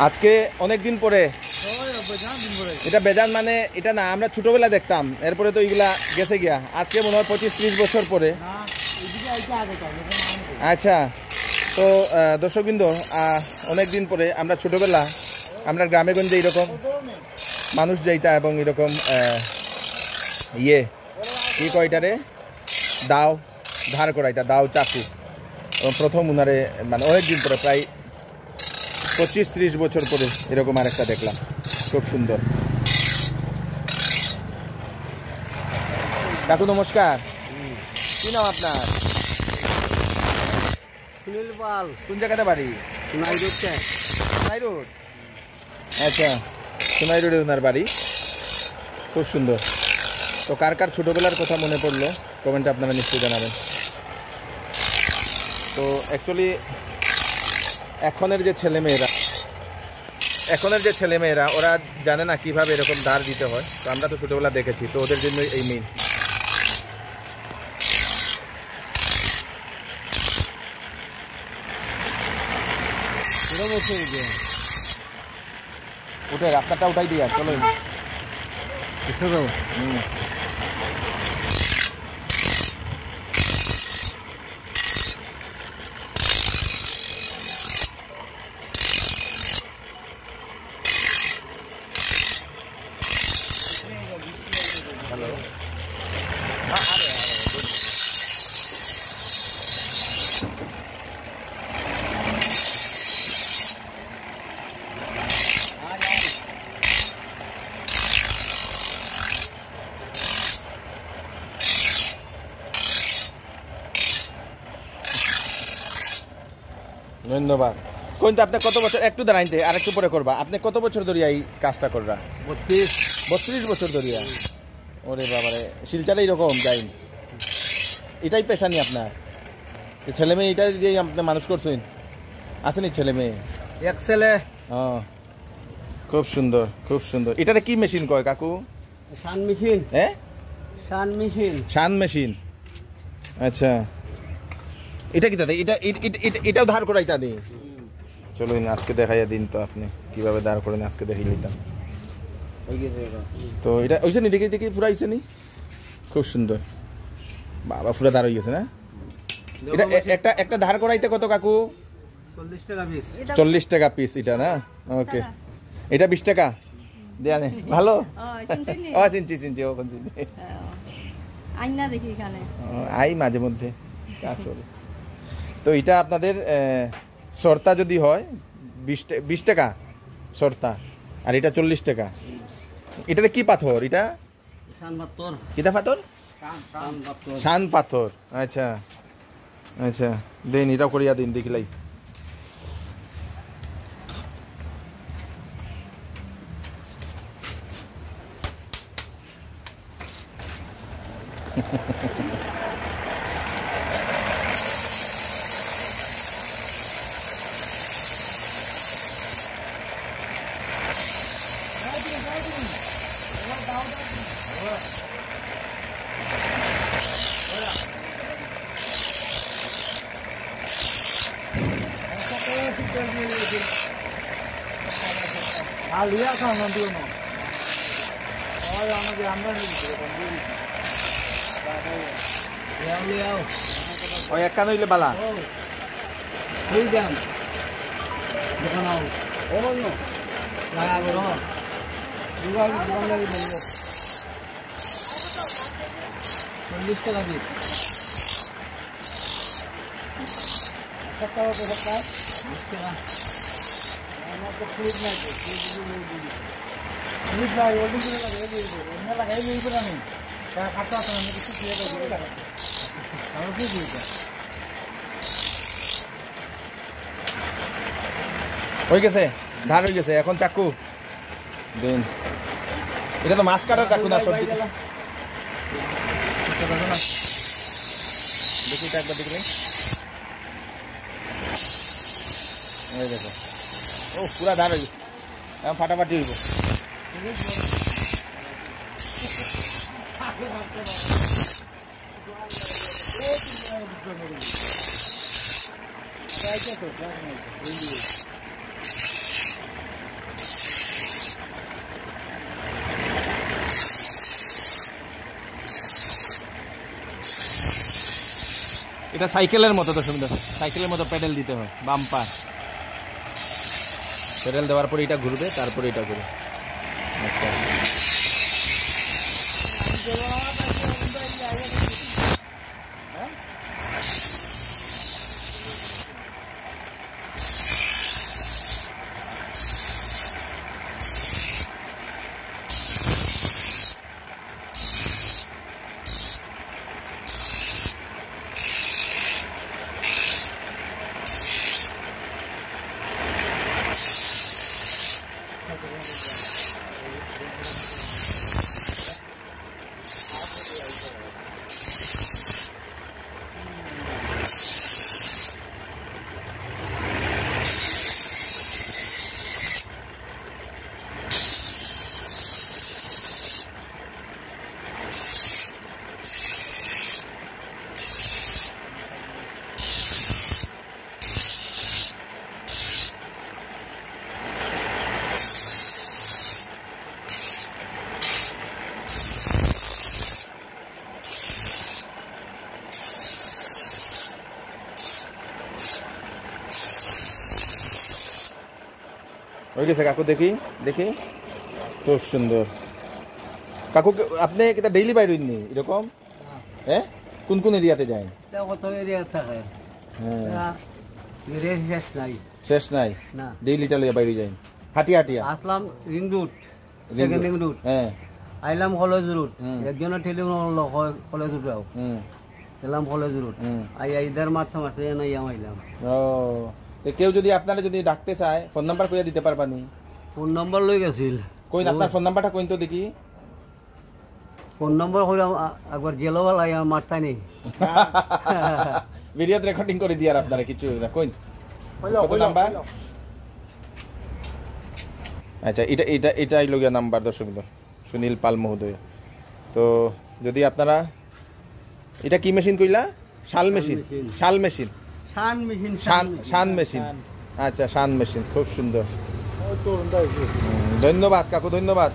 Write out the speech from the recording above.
আজকে অনেকদিন পরে এটা বেজান মানে এটা না আমরা ছোটবেলা দেখতাম, এরপরে তো এইগুলা গেছে গিয়া। আজকে মনে হয় 25-30 বছর পরে। আচ্ছা, তো দর্শকবৃন্দ, অনেকদিন পরে আমরা ছোটবেলা আমরা গ্রামে গঞ্জে এরকম মানুষ যাইতা এবং এরকম ইয়ে কি কয়টারে দাও ধার করাইতা, দাও চাকু। প্রথম উনারে মানে অনেকদিন পরে, প্রায় 25-30 বছর পরে এরকম আরেকটা দেখলাম, খুব সুন্দর। কাকু নমস্কার, কি নাম আপনার? সুনীল পাল। কোন জায়গাতে বাড়ি? সোনাই রোড। সোনাই রোড, আচ্ছা, সোনাই রোডে ওনার বাড়ি। খুব সুন্দর। তো কার কার ছোটবেলার কথা মনে পড়লো কমেন্টে আপনারা নিশ্চয়ই জানাবেন। তো অ্যাকচুয়ালি এখনের যে ছেলেমেয়েরা ওরা জানে না কিভাবে এরকম ধার দিতে হয়। তো আমরা তো ছোটবেলা দেখেছি, তো ওদের জন্য এই মেইন। উঠে রাস্তাটা উঠাই দিয়ে চলো। হ্যালো, ধন্যবাদ। কিন্তু আপনি কত বছর, একটু দাঁড়াইতে আর একটু পরে করবা, আপনি কত বছর ধরিয়া এই কাজটা করবা? 32 বছর ধরিয়া। ওরে বাবারে, শিলচারে এইরকম যাই, এটাই পেশা নি আপনার? ছেলে মেয়ে এটাই দিয়ে আপনি মানুষ করছেন? আসেনি ছেলে মেয়ে? এক ছেলে। খুব সুন্দর, খুব সুন্দর। এটারে কি মেশিন কয় কাকু? শান মেশিন। হ্যাঁ, শান মেশিন। আচ্ছা, এটা কি দাদা? এটাও ধার করাইতা দিই? চলো আজকে দেখাইয়া দিন তো আপনি কিভাবে দাঁড় করেন, আজকে দেখাই নিতাম। তো এটা ওইছে নি, দেখি দেখি পুরা হয়েছে নি, খুব সুন্দর। বাবা পুরা দাঁড় হয়ে গেছে না? এটা একটা ধার করাইতে কত কাকু? 40 টাকা পিস এটা না? ওকে, এটা 20 টাকা দেয়া নেই। ভালো, চিনছি আই মাঝে মধ্যে কাজ চলে। তো এটা আপনাদের সর্তা যদি হয় 20 টাকা সর্তা, আর এটা 40 টাকা। এটাতে কি পাথর? এটা কিতা পাথর? শান পাথর। আচ্ছা আচ্ছা, দিন এটাও করিয়া দিন দেখিলাই। একটা নইলে বালা হয়ে গেছে, ধার হয়ে গেছে। এখন চাকু দিন। এটা তো মাছ কাটার চাকু না, সবজি। দেখি এটা একবার দেখলে। দেখো, ও পুরা ধার হয়ে গেছে, ফাটাফাটি হইব। এটা সাইকেলের মতো, দর্শক বিন্দু সাইকেলের মতো প্যাডেল দিতে হয়, বাম্পার প্যাডেল দেওয়ার পরে এটা ঘুরবে, তারপরে এটা ঘুরবে। আচ্ছা হয়ে গেছে কাকু, দেখি দেখি, খুব সুন্দর। কাকু আপনি কিতা ডেইলি বাইর হইনি এরকম? হ্যাঁ, কোন কোন এরিয়াতে যায়? কত এরিয়া থাকে, হ্যাঁ শেষ নাই, শেষ নাই না। ডেইলিটা লইয়া বাইরে যাই, হাটিয়া হাটিয়া আসলাম ring route, second ring route, হ্যাঁ আইলাম কলেজ রুট, একজনের টেলিফোন কলেজ রুট যাও, এলাম কলেজ রুট, ইধার মারতে মারতে আইলাম। ও তো কেউ যদি আপনারা যদি ডাকতে চায় ফোন নাম্বার কইয়া দিতে পারবানি? ফোন নাম্বার লই গেছিল, কই আপনার ফোন নাম্বারটা কইন তো দেখি। ফোন নাম্বার কইলাম একবার জেলওয়াল আইয়া মারতাই নেই, ভিডিও রেকর্ডিং করে দিয়ার আপনারা কিছু না কইন কত নাম্বার? আচ্ছা এটা এটা এটাই লগিয়া নাম্বার, দর্শক সুনীল পাল মহোদয়। তো যদি আপনারা, এটা কি মেশিন কইলা? শাল মেশিন, শাল মেশিন, শান মেশিন, শান মেশিন, আচ্ছা শান মেশিন, খুব সুন্দর। ধন্যবাদ কাকু, ধন্যবাদ।